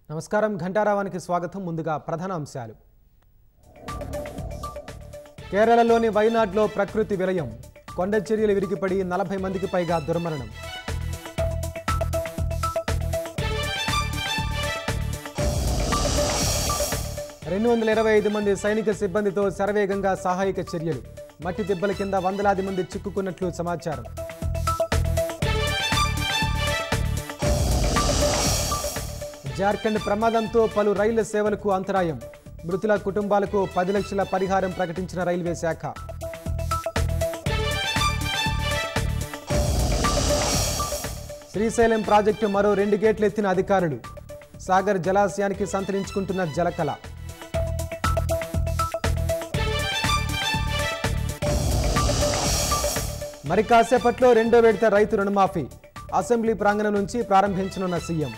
నమస్కారం ఘంటారావానికి స్వాగతం. ముందుగా ప్రధాన అంశాలు. కేరళలోని వైనాడ్లో ప్రకృతి విలయం, కొండ చర్యలు విరిగిపడి 40 మందికి పైగా దుర్మరణం. రెండు 225 మంది సైనిక సిబ్బందితో శరవేగంగా సహాయక చర్యలు, మట్టి దెబ్బల కింద వందలాది మంది చిక్కుకున్నట్లు సమాచారం. జార్ఖండ్ ప్రమాదంతో పలు రైళ్ల సేవలకు అంతరాయం, మృతుల కుటుంబాలకు 10 లక్షల పరిహారం ప్రకటించిన రైల్వే శాఖ. శ్రీశైలం ప్రాజెక్టు మరో 2 గేట్లు ఎత్తిన అధికారులు, సాగర్ జలాశయానికి సంతరించుకుంటున్న జలకళ. మరి కాసేపట్లో 2వ విడత రైతు రుణమాఫీ అసెంబ్లీ ప్రాంగణం నుంచి ప్రారంభించనున్న సీఎం.